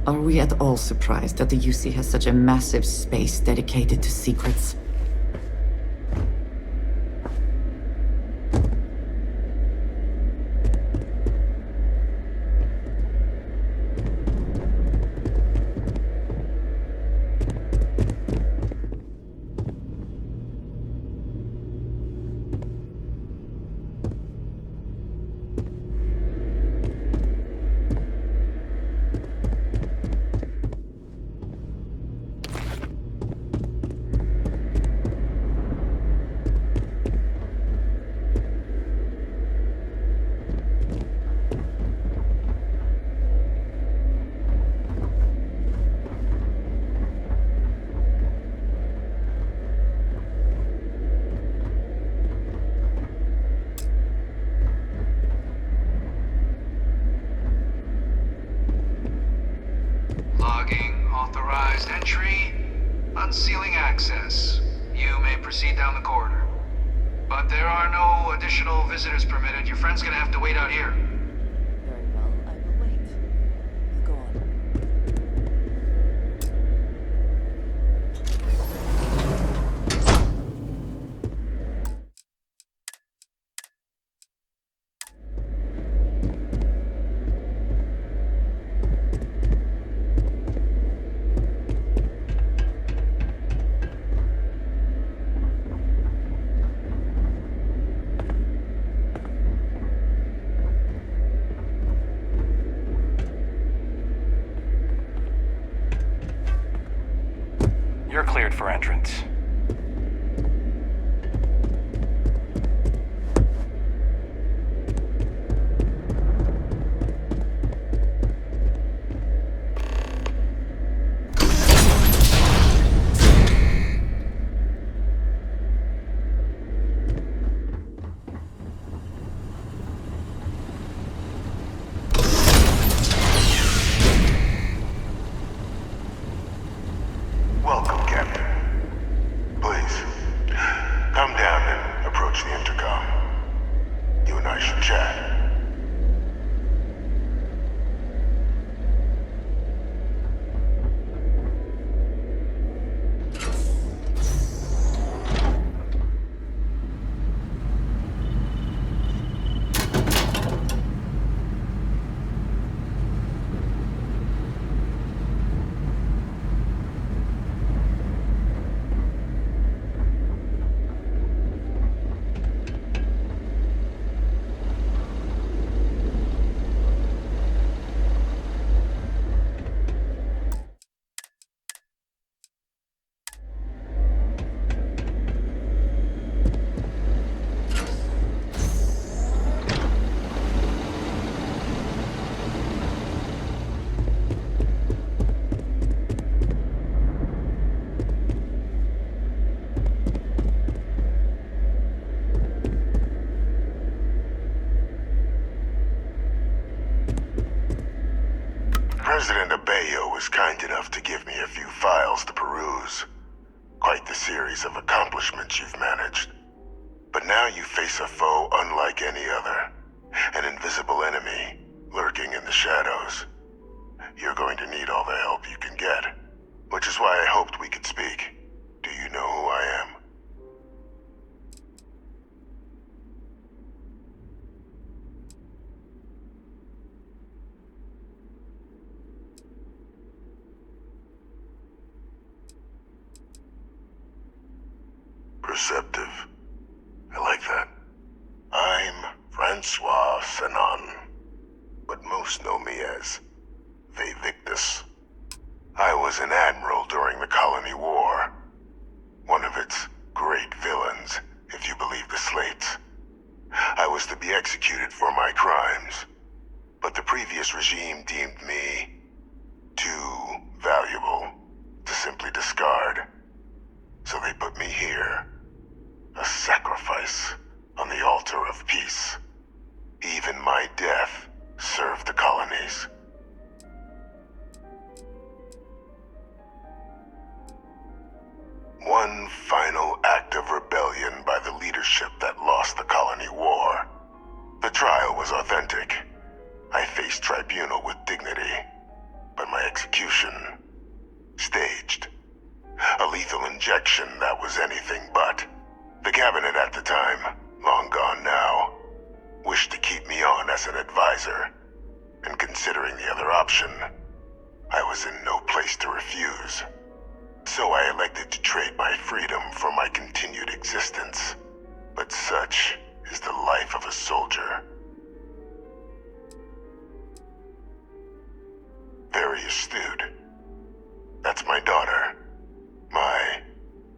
Are we at all surprised that the UC has such a massive space dedicated to secrets? Authorized entry. Unsealing access. You may proceed down the corridor. But there are no additional visitors permitted. Your friend's gonna have to wait out here. Very well, I will wait. You go on. You're cleared for entrance. Welcome, Captain. Please, come down and approach the intercom. You and I should chat. President Abeyo was kind enough to give me a few files to peruse. Quite the series of accomplishments you've managed. But now you face a foe unlike any other. An invisible enemy, lurking in the shadows. You're going to need all the help you can get. Which is why I hoped we could speak. Do you know who I am? Perceptive. I like that. I'm Francois Sanon, but most know me as Victus. I was an admiral during the Colony War. One of its great villains, if you believe the slates. I was to be executed for my crimes, but the previous regime deemed me too valuable to simply discard. So they put me here. A sacrifice on the altar of peace. Even my death served the colonies. One final act of rebellion by the leadership that lost the Colony War. The trial was authentic. I faced tribunal with dignity. but my execution, staged. A lethal injection that was anything but. The cabinet at the time, long gone now, wished to keep me on as an advisor, and considering the other option, I was in no place to refuse. So I elected to trade my freedom for my continued existence. But such is the life of a soldier. Very astute. That's my daughter. My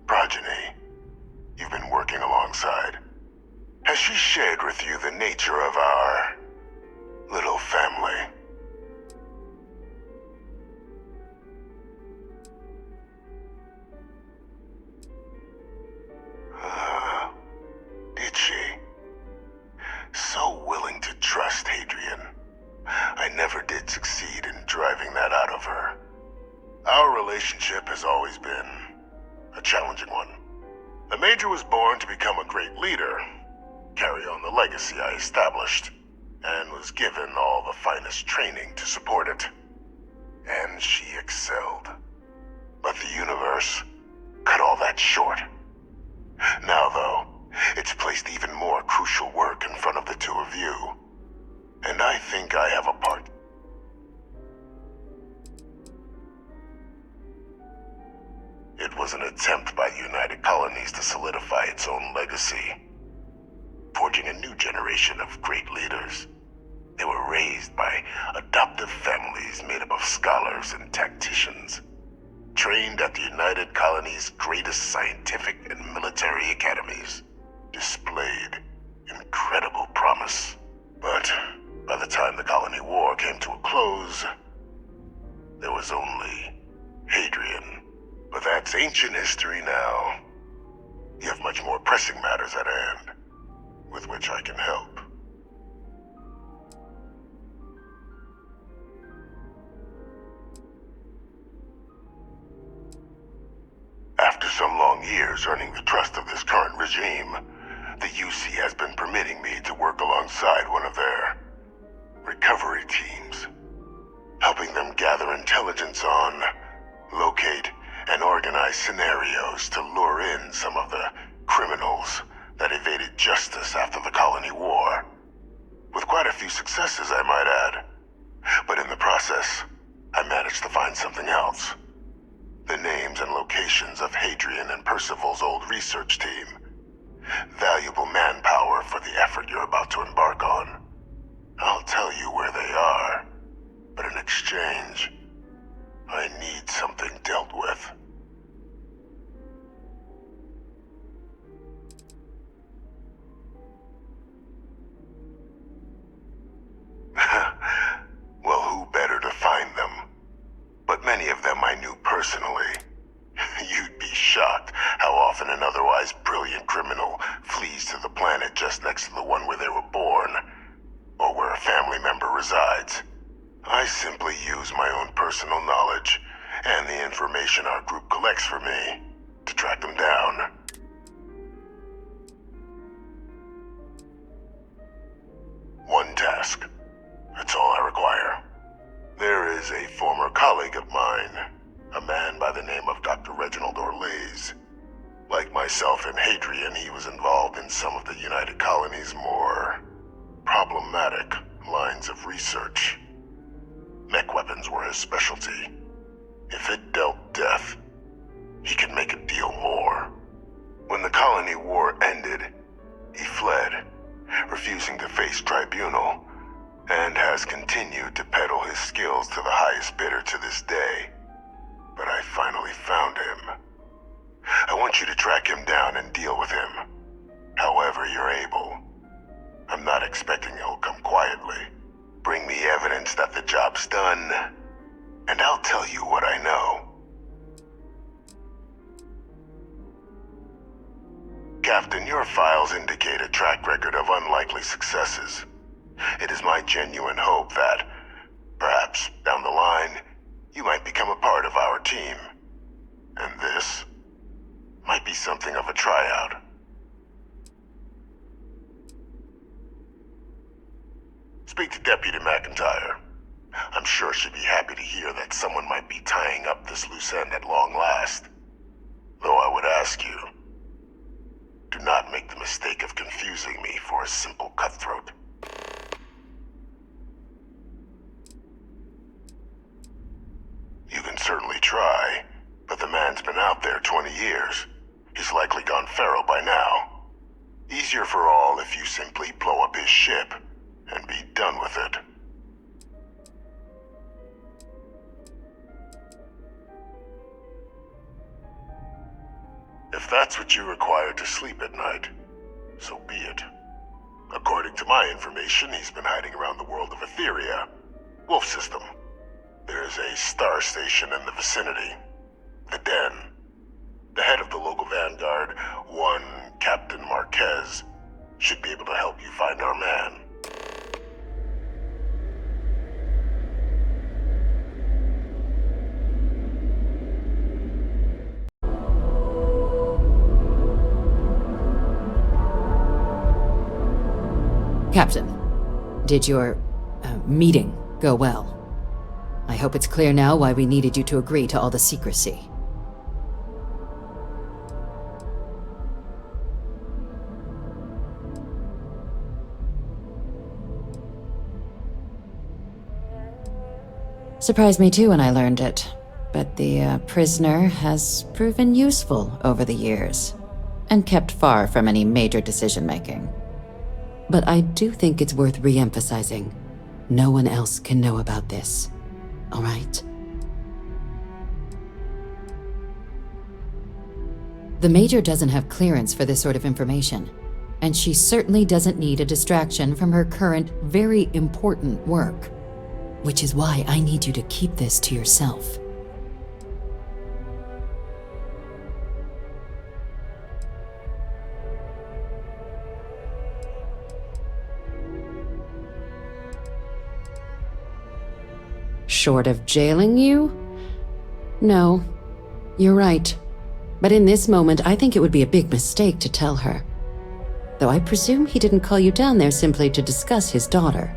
progeny. You've been working alongside. Has she shared with you the nature of our little family? Did she? So willing to trust Hadrian. I never did succeed in driving that out of her. Our relationship has always been a challenging one. The Major was born to become a great leader, carry on the legacy I established, and was given all the finest training to support it. And she excelled. But the universe cut all that short. Now, though, it's placed even more crucial work in front of the two of you. And I think I have a part. It was an attempt by the United Colonies to solidify its own legacy, forging a new generation of great leaders. They were raised by adoptive families made up of scholars and tacticians, trained at the United Colonies' greatest scientific and military academies, displayed incredible promise. But by the time the Colony War came to a close, there was only Hadrian. But that's ancient history now. You have much more pressing matters at hand, with which I can help. After some long years earning the trust of this current regime, the UC has been permitting me to work alongside one of their recovery teams, helping them gather intelligence on, locate, and organize scenarios to lure in some of the criminals that evaded justice after the Colony War. With quite a few successes, I might add. But in the process, I managed to find something else. The names and locations of Hadrian and Percival's old research team. Valuable manpower for the effort you're about to embark on. I'll tell you where they are, but in exchange, I need something dealt with. Well, who better to find them? But many of them I knew personally. You'd be shocked how often an otherwise brilliant criminal flees to the planet just next to the one where they were born, or where a family member resides. I simply use my own personal knowledge and the information our group collects for me to track them down. One task. That's all I require. There is a former colleague of mine, a man by the name of Dr. Reginald Orlaise. Like myself and Hadrian, he was involved in some of the United Colonies' more problematic lines of research. Mech weapons were his specialty. If it dealt death, he could make a deal more. When the Colony War ended, he fled, refusing to face tribunal, and has continued to peddle his skills to the highest bidder to this day. But I finally found him. I want you to track him down and deal with him, however you're able. I'm not expecting he'll come quietly. Bring me evidence that the job's done, and I'll tell you what I know. Captain, your files indicate a track record of unlikely successes. It is my genuine hope that, perhaps down the line, you might become a part of our team. And this might be something of a tryout. Speak to Deputy McIntyre. I'm sure she'd be happy to hear that someone might be tying up this loose end at long last. Though I would ask you, do not make the mistake of confusing me for a simple cutthroat. You can certainly try, but the man's been out there 20 years. He's likely gone feral by now. Easier for all if you simply blow up his ship and be done with it. If that's what you require to sleep at night, so be it. According to my information, he's been hiding around the world of Etheria, Wolf System. There's a star station in the vicinity, the Den. The head of the local vanguard, one Captain Marquez, should be able to help you find our man. Captain, did your meeting go well? I hope it's clear now why we needed you to agree to all the secrecy. Surprised me too when I learned it, but the prisoner has proven useful over the years, and kept far from any major decision-making. But I do think it's worth re-emphasizing. No one else can know about this, all right? The Major doesn't have clearance for this sort of information, and she certainly doesn't need a distraction from her current, very important work. Which is why I need you to keep this to yourself. Short of jailing you? No, you're right. But in this moment, I think it would be a big mistake to tell her. Though I presume he didn't call you down there simply to discuss his daughter.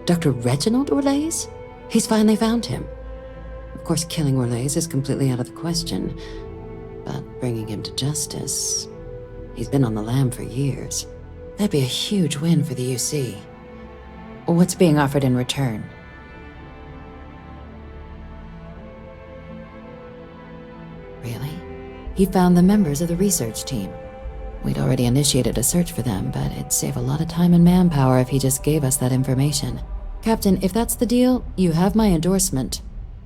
Dr. Reginald Orlaise? He's finally found him. Of course, killing Orlaise is completely out of the question. But bringing him to justice... He's been on the lam for years. That'd be a huge win for the UC. What's being offered in return? Really? He found the members of the research team. We'd already initiated a search for them, but it'd save a lot of time and manpower if he just gave us that information. Captain, if that's the deal, you have my endorsement.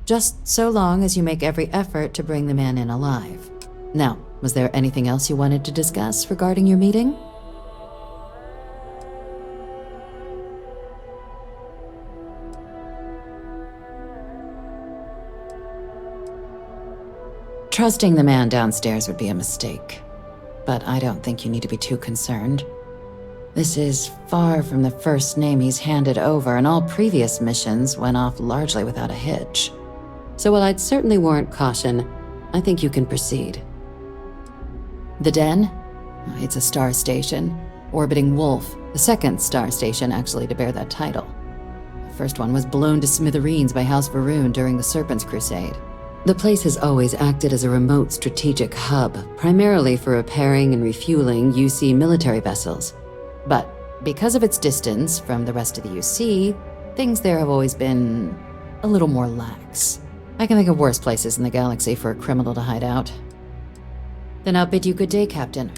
Just so long as you make every effort to bring the man in alive. Now, was there anything else you wanted to discuss regarding your meeting? Trusting the man downstairs would be a mistake, but I don't think you need to be too concerned. This is far from the first name he's handed over, and all previous missions went off largely without a hitch. So while I'd certainly warrant caution, I think you can proceed. The Den? It's a star station, orbiting Wolf, the second star station actually to bear that title. The first one was blown to smithereens by House Varun during the Serpent's Crusade. The place has always acted as a remote strategic hub, primarily for repairing and refueling UC military vessels. But because of its distance from the rest of the UC, things there have always been a little more lax. I can think of worse places in the galaxy for a criminal to hide out. Then I'll bid you good day, Captain.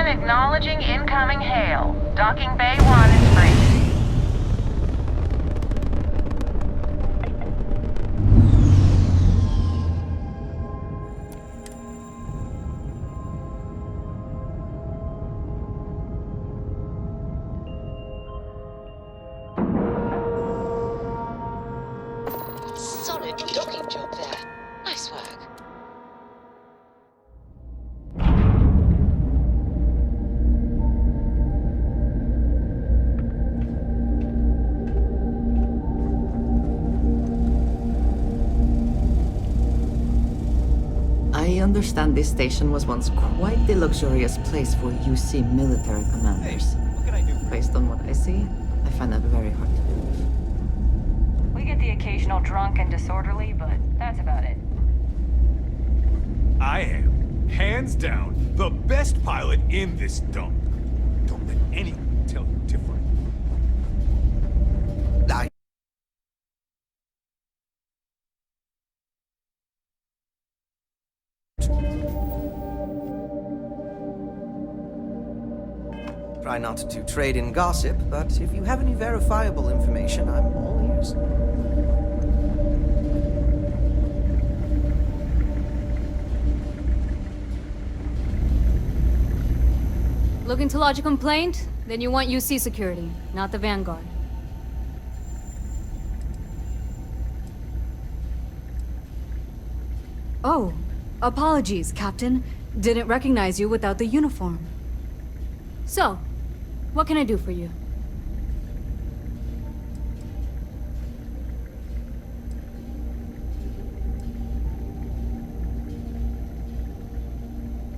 Acknowledging incoming hail. Docking Bay 1 is free. I understand this station was once quite the luxurious place for UC military commanders. What can I do? Based on what I see, I find that very hard to believe. We get the occasional drunk and disorderly, but that's about it. I am, hands down, the best pilot in this dump. Don't let anyone tell you different. Try not to trade in gossip, but if you have any verifiable information, I'm all ears. Looking to lodge a complaint? Then you want UC security, not the Vanguard. Oh, apologies, Captain. Didn't recognize you without the uniform. So, what can I do for you?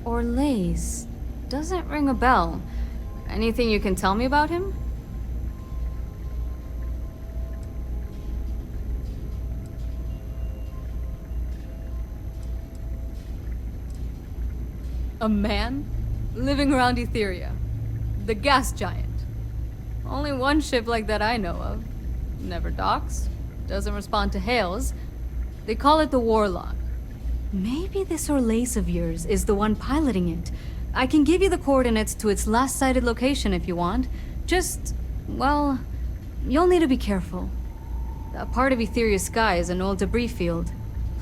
Orlace. Doesn't ring a bell. Anything you can tell me about him? A man? Living around Etheria. The gas giant. Only one ship like that I know of. Never docks. Doesn't respond to hails. They call it the Warlock. Maybe this Orlace of yours is the one piloting it. I can give you the coordinates to its last sighted location if you want. Just, well, you'll need to be careful. That part of Etheria's sky is an old debris field.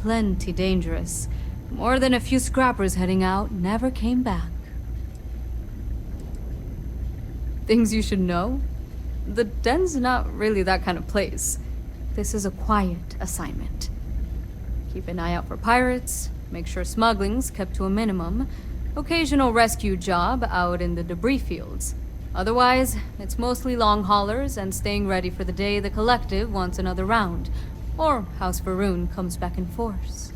Plenty dangerous. More than a few scrappers heading out never came back. Things you should know? The den's not really that kind of place. This is a quiet assignment. Keep an eye out for pirates, make sure smuggling's kept to a minimum, occasional rescue job out in the debris fields. Otherwise, it's mostly long haulers and staying ready for the day the Collective wants another round, or House Varun comes back in force.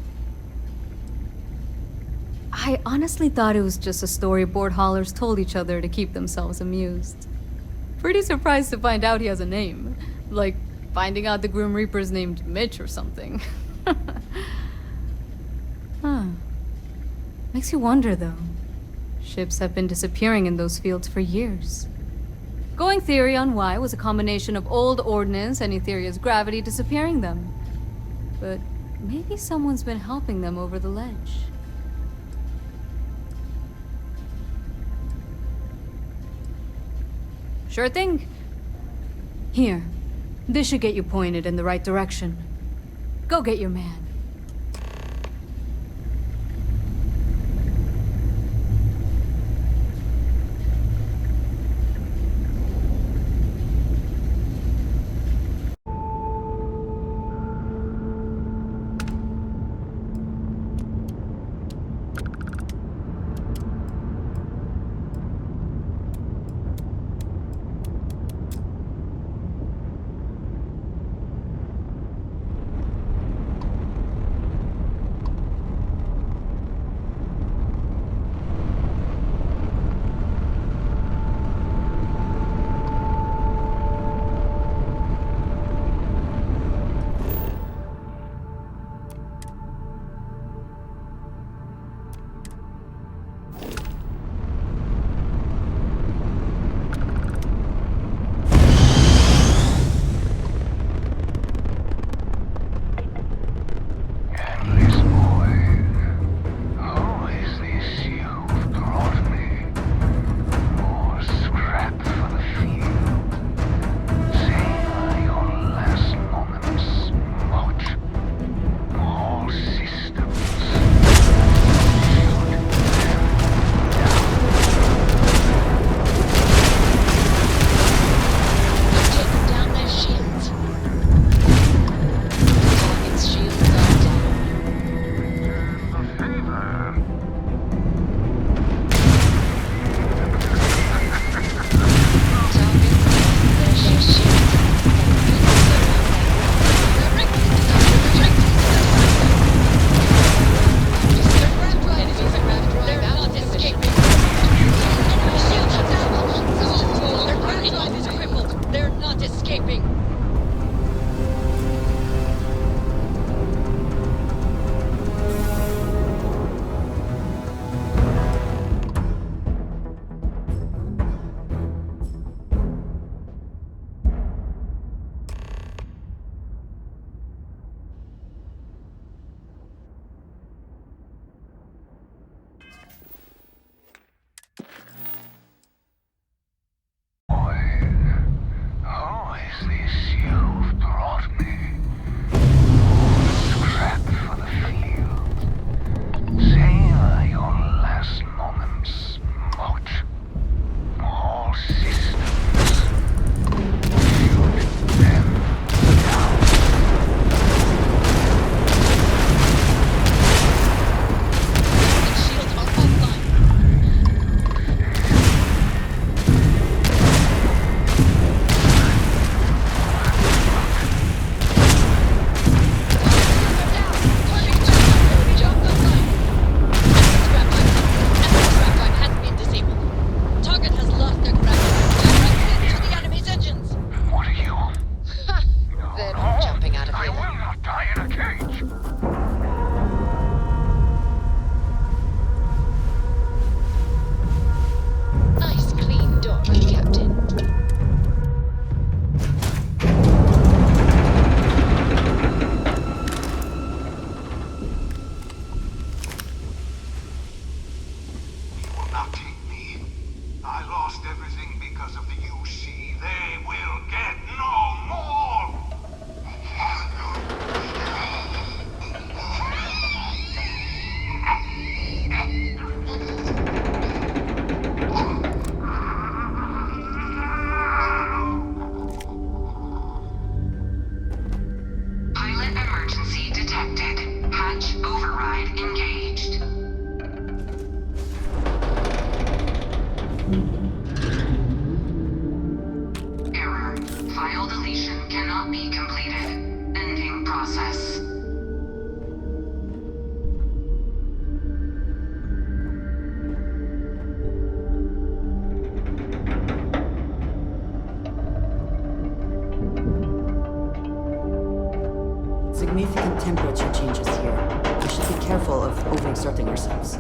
I honestly thought it was just a story board haulers told each other to keep themselves amused. Pretty surprised to find out he has a name. Like, finding out the Grim Reaper's named Mitch or something. Huh. Makes you wonder, though. Ships have been disappearing in those fields for years. Going theory on why was a combination of old ordnance and Etheria's gravity disappearing them. But maybe someone's been helping them over the ledge. Sure thing. Here. This should get you pointed in the right direction. Go get your man. Error. File deletion cannot be completed. Ending process. Significant temperature changes here. We should be careful of overexerting ourselves.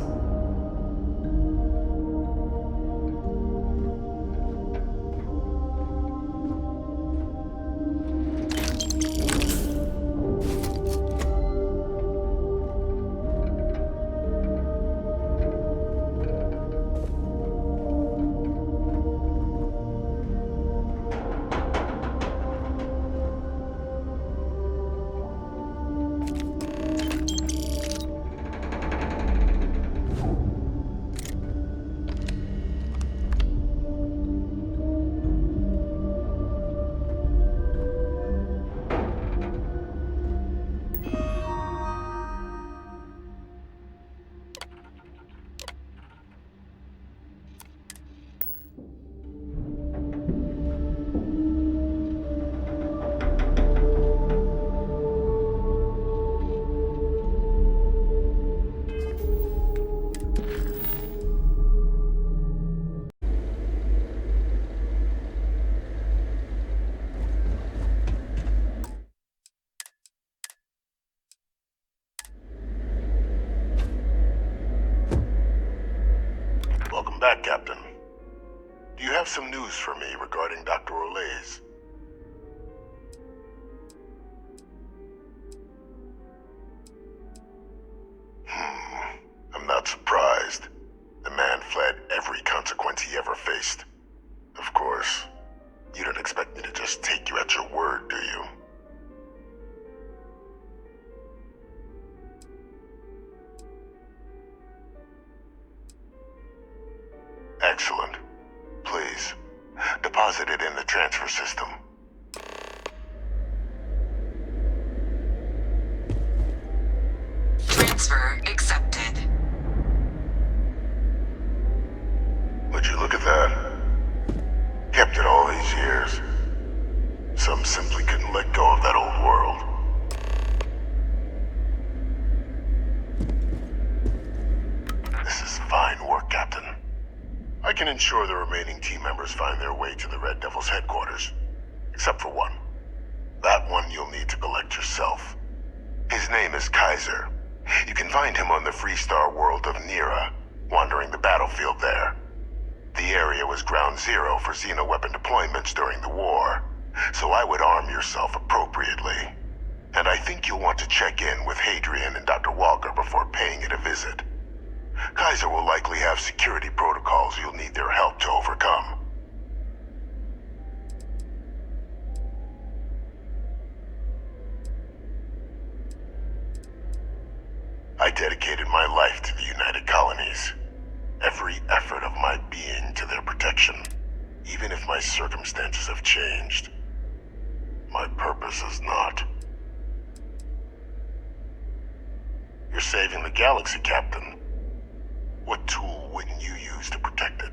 Welcome back, Captain. Do you have some news for me regarding Dr. Olays? I'm not surprised. The man fled every consequence he ever faced. Of course, you don't expect me to just take you at your word, do you? Excellent. Please, deposit it in the transfer system. Transfer accepted. Would you look at that? Kept it all these years. Some simply couldn't let go of that old world. This is fine work, Captain. I can ensure the remaining team members find their way to the Red Devil's headquarters. Except for one. That one you'll need to collect yourself. His name is Kaiser. You can find him on the Freestar world of Nira, wandering the battlefield there. The area was ground zero for xeno-weapon deployments during the war, so I would arm yourself appropriately. And I think you'll want to check in with Hadrian and Dr. Walker before paying it a visit. Kaiser will likely have security protocols you'll need their help to overcome. I dedicated my life to the United Colonies. Every effort of my being to their protection, even if my circumstances have changed. My purpose is not. You're saving the galaxy, Captain. What tool wouldn't you use to protect it?